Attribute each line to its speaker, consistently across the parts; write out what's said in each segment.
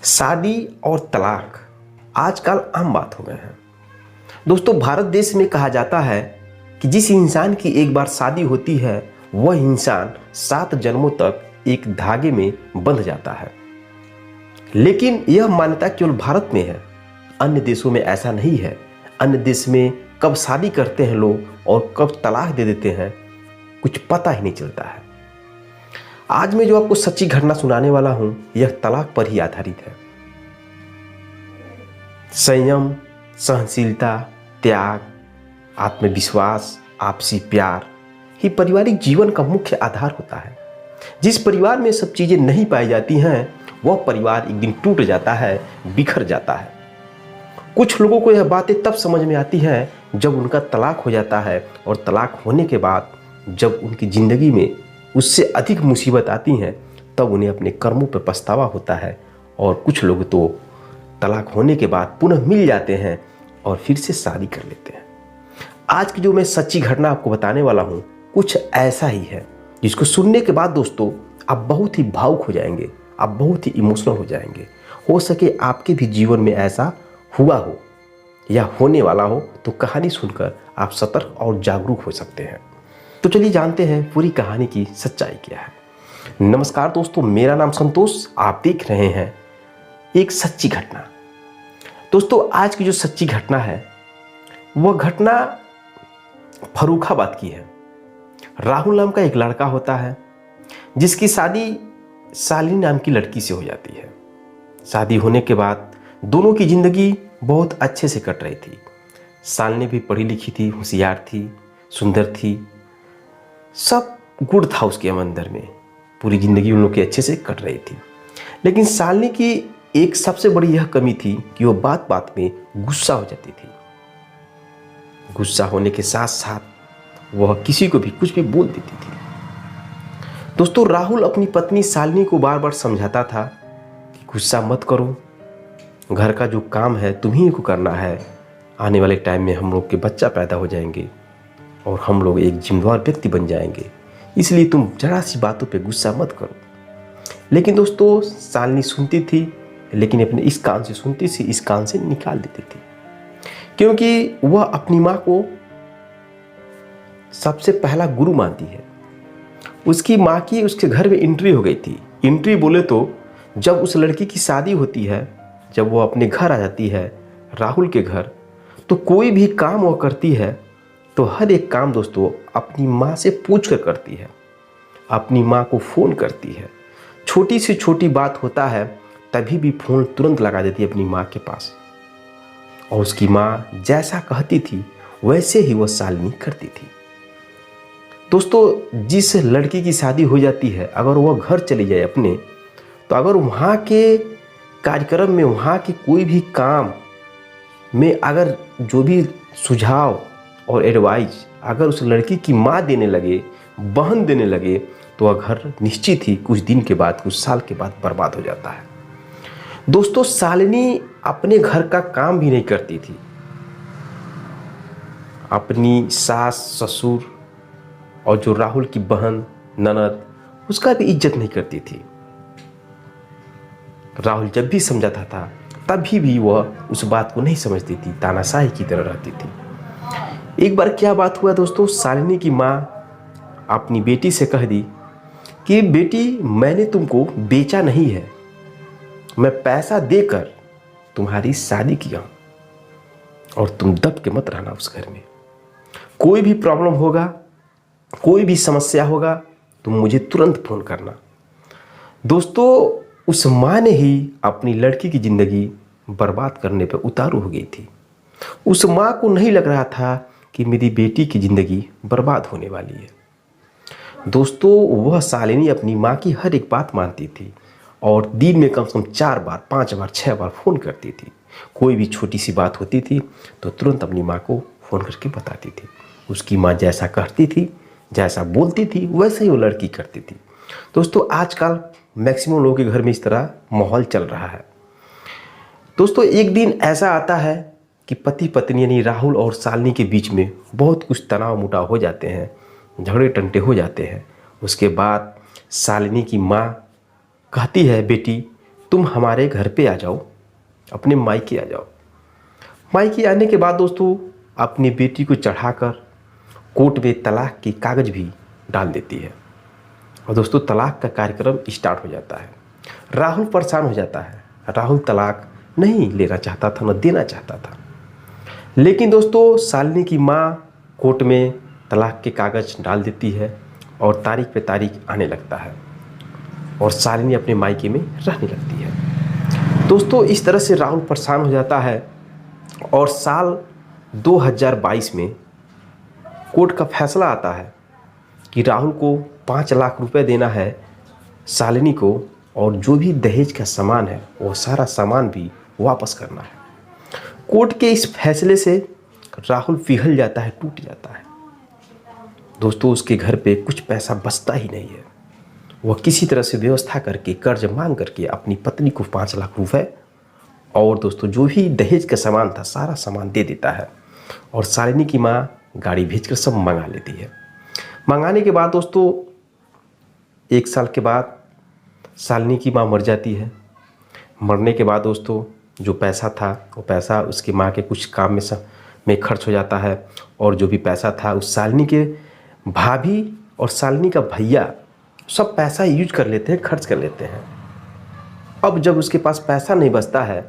Speaker 1: शादी और तलाक आजकल आम बात हो गए हैं। दोस्तों, भारत देश में कहा जाता है कि जिस इंसान की एक बार शादी होती है वह इंसान 7 जन्मों तक एक धागे में बंध जाता है। लेकिन यह मान्यता केवल भारत में है, अन्य देशों में ऐसा नहीं है। अन्य देश में कब शादी करते हैं लोग और कब तलाक दे देते हैं कुछ पता ही नहीं चलता है। आज मैं जो आपको सच्ची घटना सुनाने वाला हूं यह तलाक पर ही आधारित है। संयम, सहनशीलता, त्याग, आत्मविश्वास, आपसी प्यार ही पारिवारिक जीवन का मुख्य आधार होता है। जिस परिवार में सब चीजें नहीं पाई जाती हैं वह परिवार एक दिन टूट जाता है, बिखर जाता है। कुछ लोगों को यह बातें तब समझ में आती हैं जब उनका तलाक हो जाता है, और तलाक होने के बाद जब उनकी जिंदगी में उससे अधिक मुसीबत आती हैं तब उन्हें अपने कर्मों पर पछतावा होता है। और कुछ लोग तो तलाक होने के बाद पुनः मिल जाते हैं और फिर से शादी कर लेते हैं। आज की जो मैं सच्ची घटना आपको बताने वाला हूँ कुछ ऐसा ही है जिसको सुनने के बाद दोस्तों आप बहुत ही भावुक हो जाएंगे, आप बहुत ही इमोशनल हो जाएंगे। हो सके आपके भी जीवन में ऐसा हुआ हो या होने वाला हो तो कहानी सुनकर आप सतर्क और जागरूक हो सकते हैं। तो चलिए जानते हैं पूरी कहानी की सच्चाई क्या है। नमस्कार दोस्तों, मेरा नाम संतोष, आप देख रहे हैं एक सच्ची घटना। दोस्तों, आज की जो सच्ची घटना है वह घटना फर्रुखाबाद की है। राहुल नाम का एक लड़का होता है जिसकी शादी शालिनी नाम की लड़की से हो जाती है। शादी होने के बाद दोनों की जिंदगी बहुत अच्छे से कट रही थी। शालिनी भी पढ़ी लिखी थी, होशियार थी, सुंदर थी, सब गुड था उसके अंदर में। पूरी जिंदगी उन लोग की अच्छे से कट रही थी। लेकिन शालिनी की एक सबसे बड़ी यह कमी थी कि वो बात बात में गुस्सा हो जाती थी। गुस्सा होने के साथ साथ वह किसी को भी कुछ भी बोल देती थी। दोस्तों, राहुल अपनी पत्नी शालिनी को बार बार समझाता था कि गुस्सा मत करो, घर का जो काम है तुम्ही को करना है। आने वाले टाइम में हम लोग के बच्चा पैदा हो जाएंगे और हम लोग एक जिम्मेदार व्यक्ति बन जाएंगे, इसलिए तुम जरा सी बातों पे गुस्सा मत करो। लेकिन दोस्तों, शालिनी सुनती थी, लेकिन अपने इस कान से सुनती थी, इस कान से निकाल देती थी, क्योंकि वह अपनी माँ को सबसे पहला गुरु मानती है। उसकी माँ की उसके घर में एंट्री हो गई थी। एंट्री बोले तो जब उस लड़की की शादी होती है, जब वो अपने घर आ जाती है राहुल के घर, तो कोई भी काम वो करती है तो हर एक काम दोस्तों अपनी माँ से पूछ कर करती है, अपनी माँ को फ़ोन करती है। छोटी से छोटी बात होता है तभी भी फ़ोन तुरंत लगा देती है अपनी माँ के पास, और उसकी माँ जैसा कहती थी वैसे ही वह शालिनी करती थी। दोस्तों, जिस लड़की की शादी हो जाती है अगर वह घर चली जाए अपने, तो अगर वहाँ के कार्यक्रम में, वहाँ के कोई भी काम में अगर जो भी सुझाव और एडवाइस अगर उस लड़की की माँ देने लगे, बहन देने लगे, तो वह घर निश्चित ही कुछ दिन के बाद, कुछ साल के बाद बर्बाद हो जाता है। दोस्तों, शालिनी अपने घर का काम भी नहीं करती थी। अपनी सास, ससुर और जो राहुल की बहन, ननद, उसका भी इज्जत नहीं करती थी। राहुल जब भी समझाता था तभी भी वह उस बात को नहीं समझती थी, तानाशाही की तरह रहती थी। एक बार क्या बात हुआ दोस्तों, शालिनी की माँ अपनी बेटी से कह दी कि बेटी, मैंने तुमको बेचा नहीं है, मैं पैसा देकर तुम्हारी शादी किया और तुम दब के मत रहना उस घर में। कोई भी प्रॉब्लम होगा, कोई भी समस्या होगा, तुम मुझे तुरंत फ़ोन करना। दोस्तों, उस माँ ने ही अपनी लड़की की ज़िंदगी बर्बाद करने पर उतारू हो गई थी। उस माँ को नहीं लग रहा था कि मेरी बेटी की ज़िंदगी बर्बाद होने वाली है। दोस्तों, वह शालिनी अपनी माँ की हर एक बात मानती थी और दिन में कम से कम 4 बार, 5 बार, 6 बार फ़ोन करती थी। कोई भी छोटी सी बात होती थी तो तुरंत अपनी माँ को फ़ोन करके बताती थी। उसकी माँ जैसा कहती थी, जैसा बोलती थी, वैसे ही वो लड़की करती थी। दोस्तों, आजकल मैक्सिमम लोगों के घर में इस तरह माहौल चल रहा है। दोस्तों, एक दिन ऐसा आता है कि पति पत्नी यानी राहुल और शालिनी के बीच में बहुत कुछ तनाव मुटाव हो जाते हैं, झगड़े टंटे हो जाते हैं। उसके बाद शालिनी की माँ कहती है, बेटी तुम हमारे घर पे आ जाओ, अपने मायके आ जाओ। मायके आने के बाद दोस्तों अपनी बेटी को चढ़ाकर कोर्ट में तलाक की कागज़ भी डाल देती है और दोस्तों तलाक का कार्यक्रम स्टार्ट हो जाता है। राहुल परेशान हो जाता है। राहुल तलाक नहीं लेना चाहता था, न देना चाहता था, लेकिन दोस्तों शालिनी की माँ कोर्ट में तलाक के कागज़ डाल देती है और तारीख पे तारीख आने लगता है और शालिनी अपने मायके में रहने लगती है। दोस्तों इस तरह से राहुल परेशान हो जाता है और साल 2022 में कोर्ट का फैसला आता है कि राहुल को 5 लाख रुपए देना है शालिनी को और जो भी दहेज का सामान है वो सारा सामान भी वापस करना है। कोर्ट के इस फैसले से राहुल पिघल जाता है, टूट जाता है। दोस्तों उसके घर पे कुछ पैसा बचता ही नहीं है। वह किसी तरह से व्यवस्था करके कर्ज मांग करके अपनी पत्नी को 5 लाख रुपए और दोस्तों जो भी दहेज का सामान था सारा सामान दे देता है और शालिनी की माँ गाड़ी भेजकर सब मंगा लेती है। मंगाने के बाद दोस्तों 1 साल के बाद शालिनी की माँ मर जाती है। मरने के बाद दोस्तों जो पैसा था वो पैसा उसकी माँ के कुछ काम में खर्च हो जाता है और जो भी पैसा था उस शालिनी के भाभी और शालिनी का भैया सब पैसा यूज कर लेते हैं, खर्च कर लेते हैं। अब जब उसके पास पैसा नहीं बचता है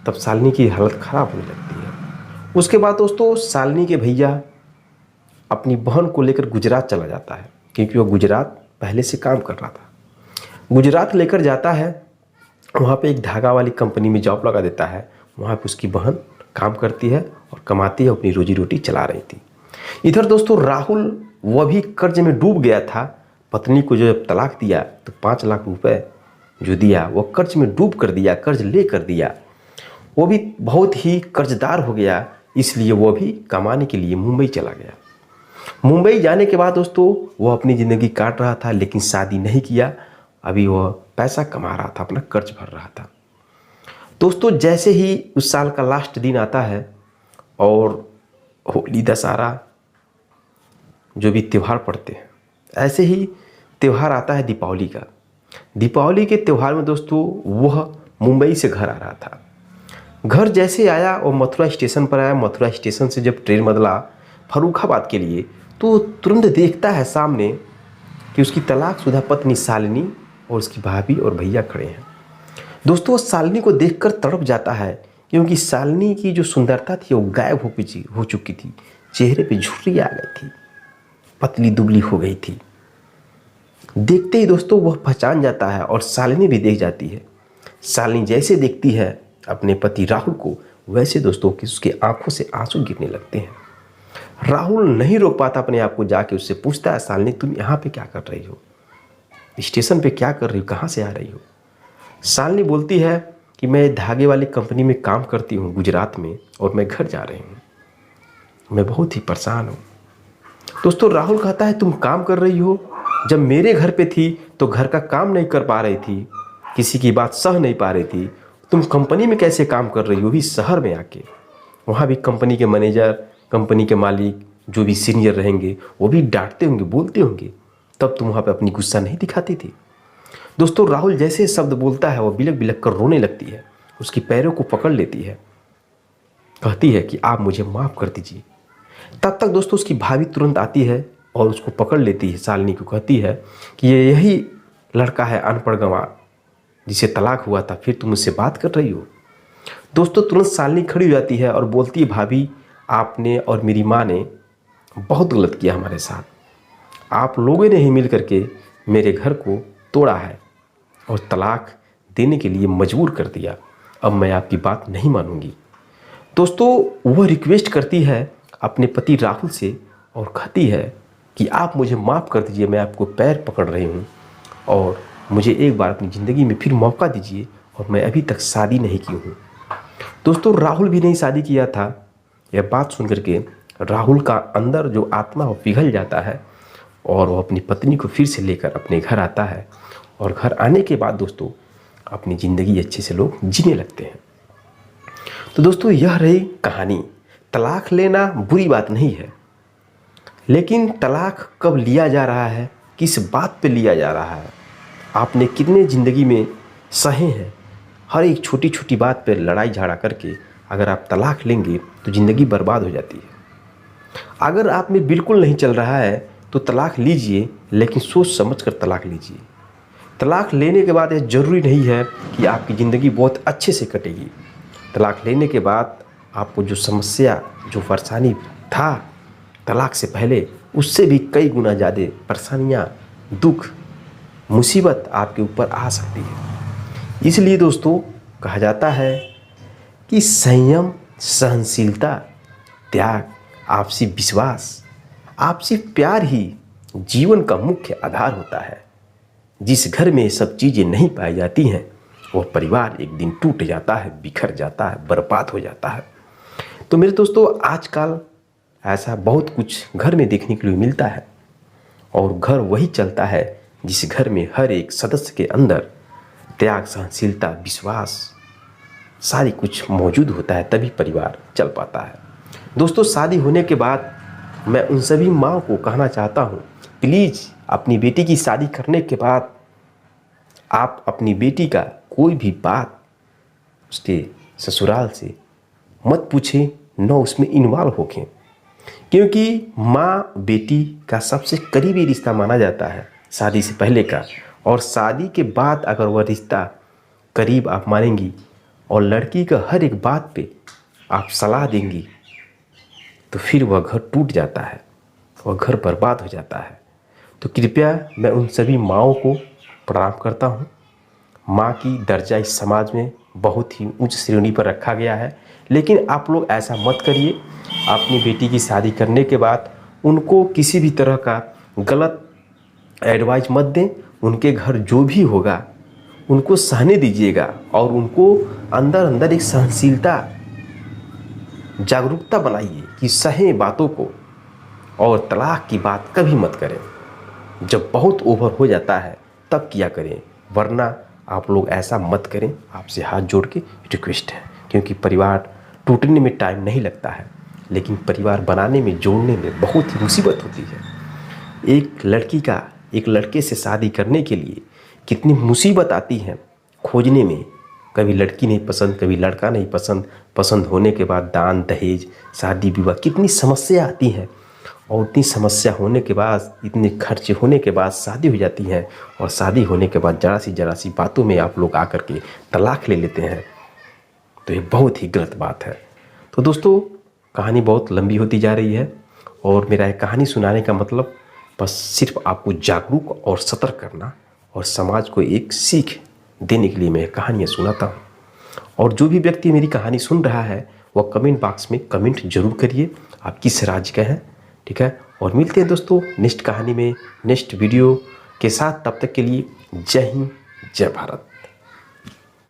Speaker 1: तब शालिनी की हालत ख़राब होने लगती है। उसके बाद दोस्तों शालिनी के भैया अपनी बहन को लेकर गुजरात चला जाता है क्योंकि वो गुजरात पहले से काम कर रहा था। गुजरात लेकर जाता है, वहाँ पे एक धागा वाली कंपनी में जॉब लगा देता है। वहाँ पे उसकी बहन काम करती है और कमाती है, अपनी रोजी रोटी चला रही थी। इधर दोस्तों राहुल वह भी कर्ज में डूब गया था। पत्नी को जब तलाक दिया तो 5 लाख रुपए जो दिया वो कर्ज में डूब कर दिया, कर्ज ले कर दिया। वो भी बहुत ही कर्जदार हो गया, इसलिए वो भी कमाने के लिए मुंबई चला गया। मुंबई जाने के बाद दोस्तों वो अपनी ज़िंदगी काट रहा था, लेकिन शादी नहीं किया। अभी वह पैसा कमा रहा था, अपना कर्ज भर रहा था। दोस्तों जैसे ही उस साल का लास्ट दिन आता है और होली दशहरा जो भी त्यौहार पड़ते हैं, ऐसे ही त्यौहार आता है दीपावली का। दीपावली के त्यौहार में दोस्तों वह मुंबई से घर आ रहा था। घर जैसे आया और मथुरा स्टेशन पर आया। मथुरा स्टेशन से जब ट्रेन बदला फर्रुखाबाद के लिए तो तुरंत देखता है सामने कि उसकी तलाकशुदा पत्नी शालिनी और उसकी भाभी और भैया खड़े हैं। दोस्तों शालिनी को देखकर तड़प जाता है क्योंकि शालिनी की जो सुंदरता थी वो गायब हो चुकी थी। चेहरे पे झुर्री आ गई थी, पतली दुबली हो गई थी। देखते ही दोस्तों वह पहचान जाता है और शालिनी भी देख जाती है। शालिनी जैसे देखती है अपने पति राहुल को, वैसे दोस्तों कि उसके आंखों से आंसू गिरने लगते हैं। राहुल नहीं रोक पाता अपने आप को, जाके उससे पूछता है शालिनी तुम यहाँ पे क्या कर रही हो, स्टेशन पे क्या कर रही हो, कहाँ से आ रही हो। शालिनी बोलती है कि मैं धागे वाली कंपनी में काम करती हूँ गुजरात में और मैं घर जा रही हूँ, मैं बहुत ही परेशान हूँ। दोस्तों राहुल कहता है तुम काम कर रही हो, जब मेरे घर पे थी तो घर का काम नहीं कर पा रही थी, किसी की बात सह नहीं पा रही थी, तुम कंपनी में कैसे काम कर रही हो, भी शहर में आके। वहाँ भी कंपनी के मैनेजर, कंपनी के मालिक जो भी सीनियर रहेंगे वो भी डांटते होंगे, बोलते होंगे, तब तुम वहाँ पे अपनी गुस्सा नहीं दिखाती थी। दोस्तों राहुल जैसे शब्द बोलता है वो बिलक बिलक कर रोने लगती है, उसकी पैरों को पकड़ लेती है, कहती है कि आप मुझे माफ़ कर दीजिए। तब तक दोस्तों उसकी भाभी तुरंत आती है और उसको पकड़ लेती है, शालिनी को कहती है कि ये यही लड़का है अनपढ़ गंवार जिसे तलाक हुआ था, फिर तुम मुझसे बात कर रही हो। दोस्तों तुरंत शालिनी खड़ी हो जाती है और बोलती है भाभी आपने और मेरी माँ ने बहुत गलत किया हमारे साथ, आप लोगों ने ही मिल करके मेरे घर को तोड़ा है और तलाक देने के लिए मजबूर कर दिया, अब मैं आपकी बात नहीं मानूंगी। दोस्तों वह रिक्वेस्ट करती है अपने पति राहुल से और कहती है कि आप मुझे माफ़ कर दीजिए, मैं आपको पैर पकड़ रही हूँ और मुझे एक बार अपनी ज़िंदगी में फिर मौका दीजिए और मैं अभी तक शादी नहीं की हूँ। दोस्तों राहुल भी नहीं शादी किया था। यह बात सुन करके राहुल का अंदर जो आत्मा वो पिघल जाता है और वो अपनी पत्नी को फिर से लेकर अपने घर आता है और घर आने के बाद दोस्तों अपनी ज़िंदगी अच्छे से लोग जीने लगते हैं। तो दोस्तों यह रही कहानी। तलाक लेना बुरी बात नहीं है, लेकिन तलाक कब लिया जा रहा है, किस बात पे लिया जा रहा है, आपने कितने ज़िंदगी में सहे हैं, हर एक छोटी छोटी बात पर लड़ाई झगड़ा करके अगर आप तलाक लेंगे तो ज़िंदगी बर्बाद हो जाती है। अगर आप में बिल्कुल नहीं चल रहा है तो तलाक लीजिए, लेकिन सोच समझ कर तलाक लीजिए। तलाक लेने के बाद यह ज़रूरी नहीं है कि आपकी ज़िंदगी बहुत अच्छे से कटेगी। तलाक लेने के बाद आपको जो समस्या, जो परेशानी था तलाक से पहले, उससे भी कई गुना ज़्यादा परेशानियाँ, दुख, मुसीबत आपके ऊपर आ सकती है। इसलिए दोस्तों कहा जाता है कि संयम, सहनशीलता, त्याग, आपसी विश्वास, आपसी प्यार ही जीवन का मुख्य आधार होता है। जिस घर में ये सब चीज़ें नहीं पाई जाती हैं वह परिवार एक दिन टूट जाता है, बिखर जाता है, बर्बाद हो जाता है। तो मेरे दोस्तों आजकल ऐसा बहुत कुछ घर में देखने के लिए मिलता है, और घर वही चलता है जिस घर में हर एक सदस्य के अंदर त्याग, सहनशीलता, विश्वास सारी कुछ मौजूद होता है, तभी परिवार चल पाता है। दोस्तों शादी होने के बाद मैं उन सभी माँ को कहना चाहता हूँ, प्लीज़ अपनी बेटी की शादी करने के बाद आप अपनी बेटी का कोई भी बात उसके ससुराल से मत पूछें, न उसमें इन्वॉल्व होखें, क्योंकि माँ बेटी का सबसे करीबी रिश्ता माना जाता है शादी से पहले का। और शादी के बाद अगर वह रिश्ता करीब आप मानेंगी और लड़की का हर एक बात पे आप सलाह देंगी तो फिर वह घर टूट जाता है, वह घर बर्बाद हो जाता है। तो कृपया मैं उन सभी माँओं को प्रणाम करता हूँ। माँ की दर्जा इस समाज में बहुत ही उच्च श्रेणी पर रखा गया है, लेकिन आप लोग ऐसा मत करिए। अपनी बेटी की शादी करने के बाद उनको किसी भी तरह का गलत एडवाइस मत दें। उनके घर जो भी होगा उनको सहने दीजिएगा, और उनको अंदर अंदर एक सहनशीलता, जागरूकता बनाइए कि सहे बातों को, और तलाक की बात कभी मत करें। जब बहुत ओवर हो जाता है तब किया करें, वरना आप लोग ऐसा मत करें। आपसे हाथ जोड़ के रिक्वेस्ट है, क्योंकि परिवार टूटने में टाइम नहीं लगता है, लेकिन परिवार बनाने में, जोड़ने में बहुत ही मुसीबत होती है। एक लड़की का एक लड़के से शादी करने के लिए कितनी मुसीबत आती है खोजने में। कभी लड़की नहीं पसंद, कभी लड़का नहीं पसंद, पसंद होने के बाद दान दहेज, शादी विवाह, कितनी समस्या आती हैं। और उतनी समस्या होने के बाद, इतने खर्चे होने के बाद शादी हो जाती है, और शादी होने के बाद जरा सी बातों में आप लोग आकर के तलाक ले लेते हैं। तो ये बहुत ही गलत बात है। तो दोस्तों कहानी बहुत लंबी होती जा रही है, और मेरा ये कहानी सुनाने का मतलब बस सिर्फ आपको जागरूक और सतर्क करना और समाज को एक सीख देने के लिए मैं कहानियाँ सुनाता हूँ। और जो भी व्यक्ति मेरी कहानी सुन रहा है वह कमेंट बॉक्स में कमेंट जरूर करिए आप किस राज्य का हैं, ठीक है। और मिलते हैं दोस्तों नेक्स्ट कहानी में, नेक्स्ट वीडियो के साथ। तब तक के लिए जय हिंद, जय भारत।